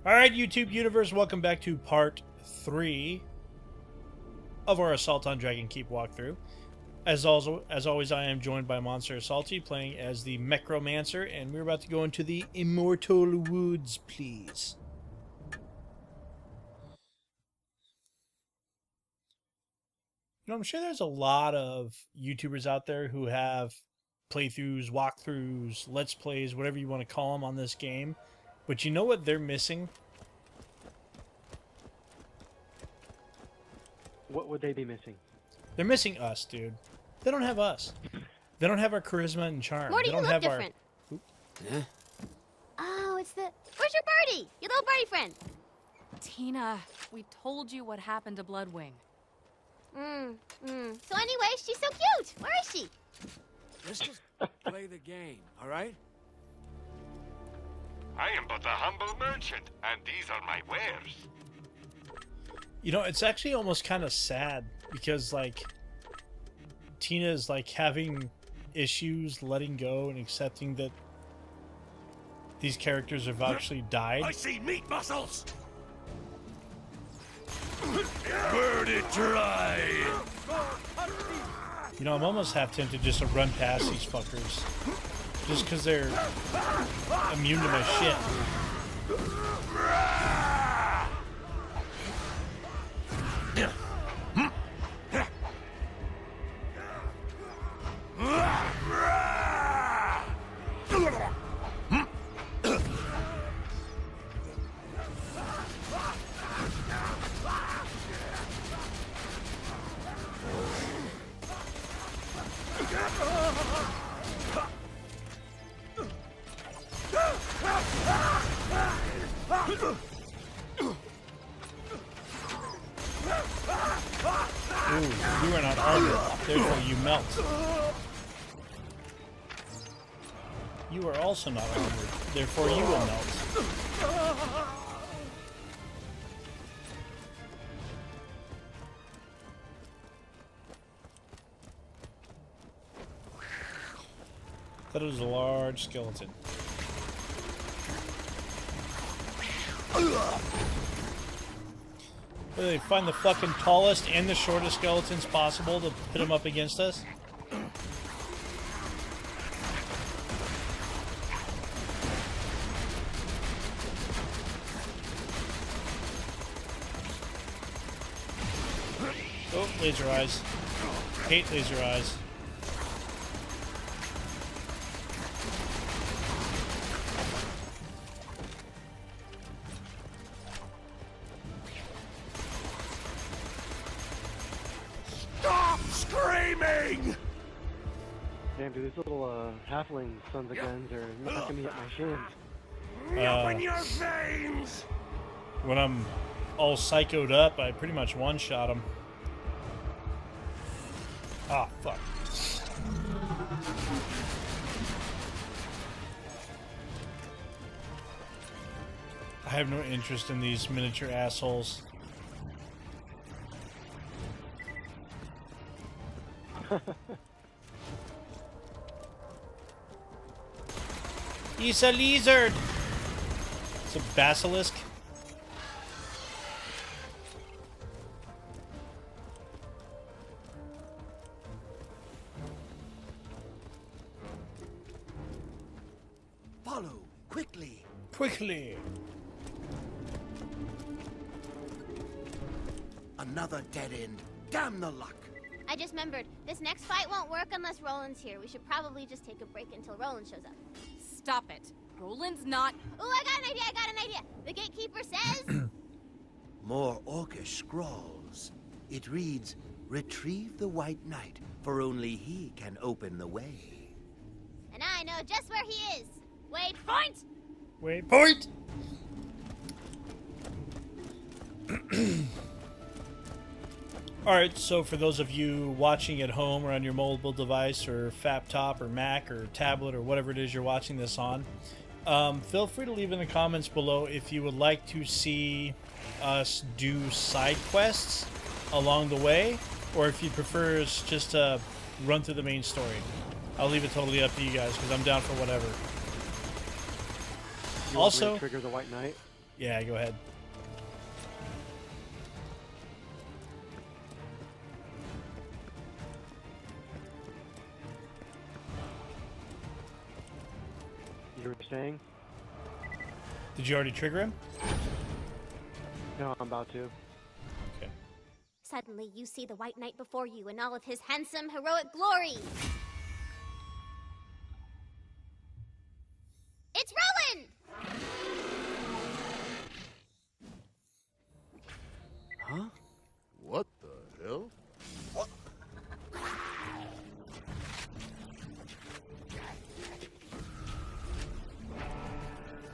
Alright, YouTube universe, welcome back to part 3 of our Assault on Dragon Keep walkthrough. As always, I am joined by Monster Assaulty, playing as the Mechromancer, and we're about to go into the Immortal Woods, please. You know, I'm sure there's a lot of YouTubers out there who have playthroughs, walkthroughs, let's plays, whatever you want to call them on this game. But you know what they're missing? What would they be missing? They're missing us, dude. They don't have us. They don't have our charisma and charm. Morty, they don't you look have different. Our... Oh, it's the... Where's your birdie? Your little birdie friend. Tina, we told you what happened to Bloodwing. So anyway, she's so cute. Where is she? Let's just play the game, all right? I am but a humble merchant, and these are my wares. You know, it's actually almost kind of sad because, like, Tina is, like, having issues letting go and accepting that these characters have actually died. I see meat muscles! Burn it dry! You know, I'm almost half tempted just to run past these fuckers. Just because they're immune to my shit. Ooh, you are not armored, therefore you melt. You are also not armored, therefore you will melt. That was a large skeleton. Where they find the fucking tallest and the shortest skeletons possible to put them up against us? Oh, laser eyes. Hate laser eyes. Stop screaming! Damn, dude, these little halfling sons of guns are knocking me at my shins. Open your veins! When I'm all psychoed up, I pretty much one-shot them. Ah, fuck. I have no interest in these miniature assholes. It's a lizard! It's a basilisk. Follow, quickly. Quickly! Another dead end. Damn the luck. I just remembered, this next fight won't work unless Roland's here. We should probably just take a break until Roland shows up. Stop it. Roland's not... Oh, I got an idea! The gatekeeper says... More orcish scrawls. It reads, "Retrieve the White Knight, for only he can open the way." And I know just where he is. Wait, point! Wait, point! Alright, so for those of you watching at home or on your mobile device or laptop or Mac or tablet or whatever it is you're watching this on, feel free to leave in the comments below if you would like to see us do side quests along the way, or if you prefer us just to run through the main story. I'll leave it totally up to you guys because I'm down for whatever. You Also, want me to trigger the White Knight? Yeah, go ahead. You were saying? Did you already trigger him? No, I'm about to. Okay. Suddenly, you see the White Knight before you in all of his handsome, heroic glory. It's Roland! Huh? What the hell?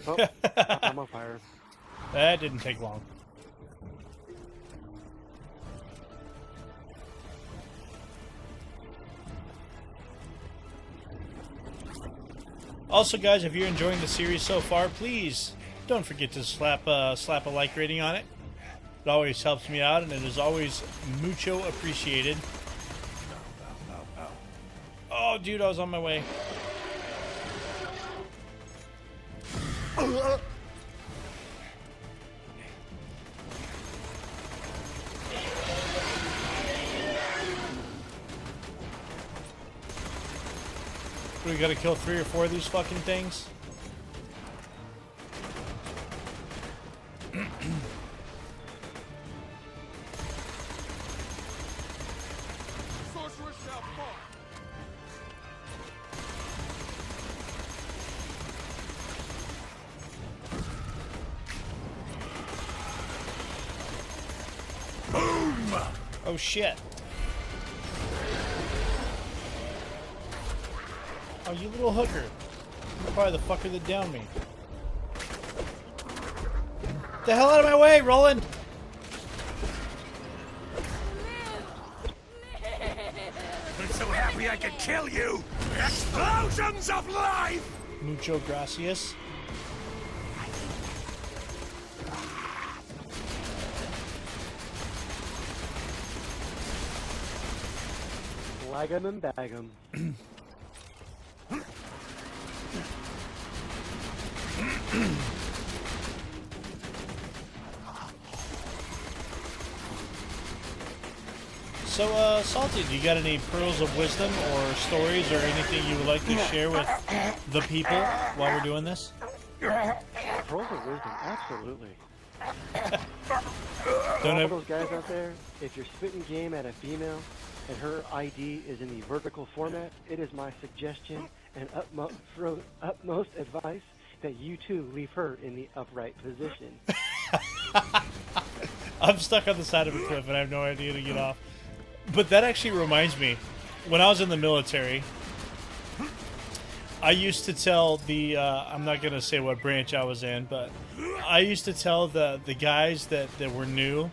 Oh, I'm on fire. That didn't take long. Also, guys, if you're enjoying the series so far, please don't forget to slap a like rating on it. It always helps me out, and it is always mucho appreciated. Oh, dude, I was on my way. We gotta kill 3 or 4 of these fucking things. Sorcerer shall fall. Oh shit. Oh, you little hooker. You're probably the fucker that downed me. The hell out of my way, Roland! I'm so happy I could kill you! Explosions of life! Mucho gracias. Flag 'em and bag 'em. So, Salty, do you got any pearls of wisdom or stories or anything you would like to share with the people while we're doing this? Pearls of wisdom, absolutely. Don't All ever... those guys out there, if you're spitting game at a female and her ID is in the vertical format, it is my suggestion and utmost advice that you too leave her in the upright position. I'm stuck on the side of a cliff and I have no idea to get off. But that actually reminds me, when I was in the military, I used to tell the, I'm not going to say what branch I was in, but I used to tell the guys that were new,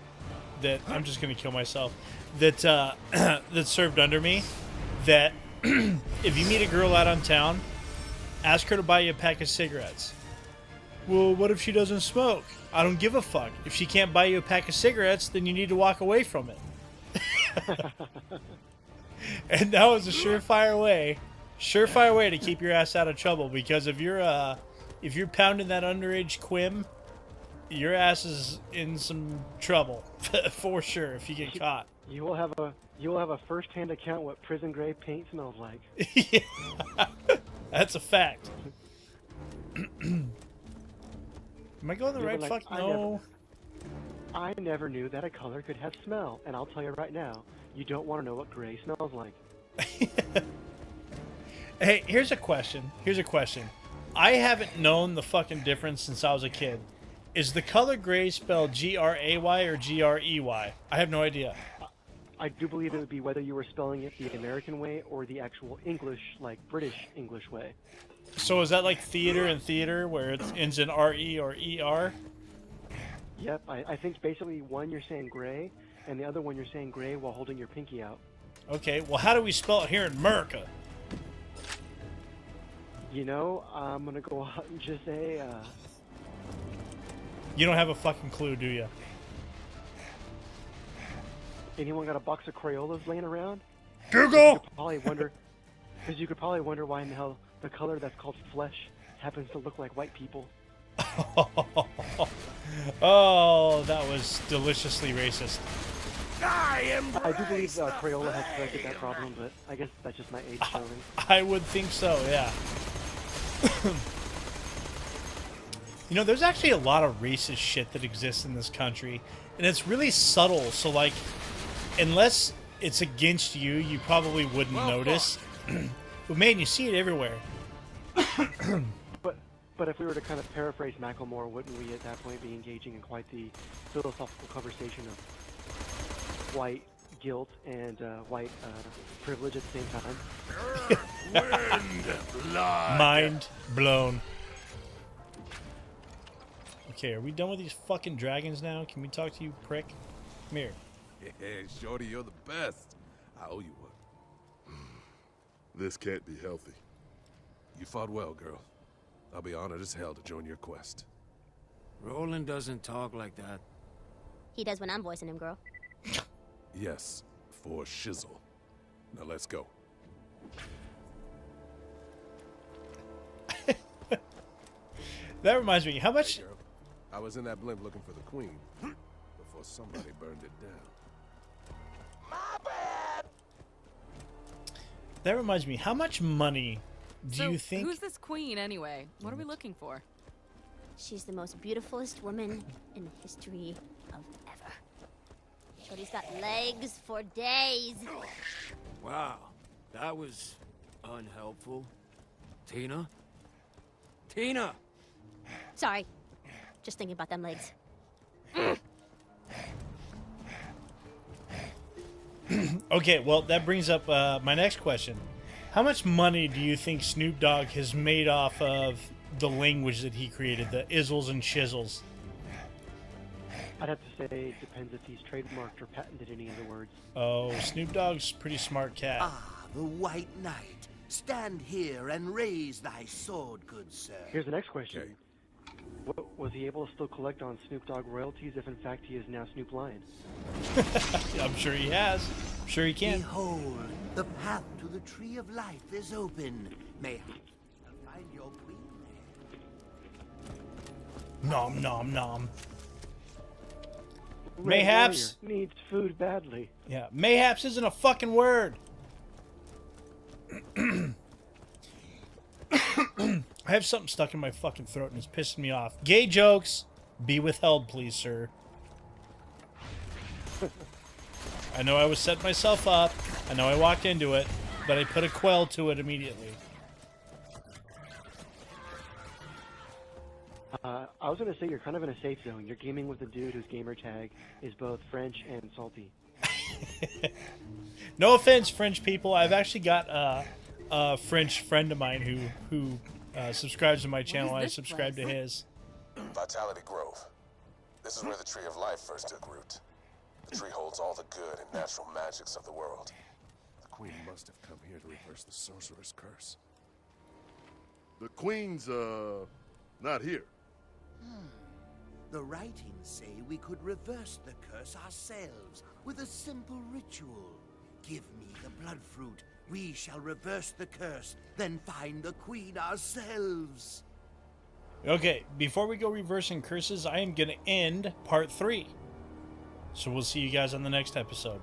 that, I'm just going to kill myself, that, that served under me, that if you meet a girl out on town, ask her to buy you a pack of cigarettes. Well, what if she doesn't smoke? I don't give a fuck. If she can't buy you a pack of cigarettes, then you need to walk away from it. And that was a surefire way to keep your ass out of trouble, because if you're pounding that underage quim, your ass is in some trouble for sure if you get caught. You will have a first-hand account what prison grade paint smells like. Yeah, that's a fact. Am I going the You'll right be like, fuck? No. I never knew that a color could have smell, and I'll tell you right now, you don't want to know what gray smells like. Hey, here's a question. I haven't known the fucking difference since I was a kid. Is the color gray spelled G-R-A-Y or G-R-E-Y? I have no idea. I do believe it would be whether you were spelling it the American way or the actual English, like British English way. So is that like theater and theater, where it ends in R-E or E-R? Yep, I think basically one you're saying gray, and the other one you're saying gray while holding your pinky out. Okay, well, how do we spell it here in America? You know, I'm gonna go out and just say, You don't have a fucking clue, do you? anyone got a box of Crayolas laying around? Google! You could probably wonder why in the hell the color that's called flesh happens to look like white people. Oh, that was deliciously racist. I do believe Crayola has corrected that problem, but I guess that's just my age showing. I would think so, yeah. You know, there's actually a lot of racist shit that exists in this country, and it's really subtle, so, like, unless it's against you, you probably wouldn't notice. But, man, you see it everywhere. But if we were to kind of paraphrase Macklemore, wouldn't we at that point be engaging in quite the philosophical conversation of white guilt and white privilege at the same time? Wind, blood. Mind blown. Okay, are we done with these fucking dragons now? Can we talk to you, prick? Come here. Hey, Shorty, you're the best. I owe you one. This can't be healthy. You fought well, girl. I'll be honored as hell to join your quest. Roland doesn't talk like that. He does when I'm voicing him, girl. Yes, for shizzle. Now let's go. That reminds me, how much... Hey, girl. I was in that blimp looking for the queen before somebody burned it down. That reminds me, how much money do So, you think... who's this queen anyway? What are we looking for? She's the most beautifulest woman in the history of ever. Shorty's got legs for days. Wow, that was unhelpful. Tina? Tina! Sorry. Just thinking about them legs. Okay, well, that brings up my next question. How much money do you think Snoop Dogg has made off of the language that he created, the izzles and shizzles? I'd have to say it depends if he's trademarked or patented any of the words. Oh, Snoop Dogg's a pretty smart cat. Ah, the White Knight. Stand here and raise thy sword, good sir. Here's the next question. Okay. Was he able to still collect on Snoop Dogg royalties if in fact he is now Snoop Lion? I'm sure he has. I'm sure he can. Behold, the path to the tree of life is open. Mayhap you'll find your queen there. Nom nom nom. Red Mayhaps. Warrior needs food badly. Yeah, mayhaps isn't a fucking word. I have something stuck in my fucking throat and it's pissing me off. Gay jokes, be withheld, please, sir. I know I was setting myself up. I know I walked into it, but I put a quell to it immediately. I was going to say you're kind of in a safe zone. You're gaming with a dude whose gamer tag is both French and salty. No offense, French people. I've actually got a French friend of mine who subscribes to my channel. I this subscribe to place? his. Vitality Grove. This is where the Tree of Life first took root. The tree holds all the good and natural magics of the world. The queen must have come here to reverse the sorcerer's curse. The queen's, not here. The writings say we could reverse the curse ourselves with a simple ritual. Give me the blood fruit. We shall reverse the curse, then find the queen ourselves. Okay, before we go reversing curses, I am going to end part 3. So we'll see you guys on the next episode.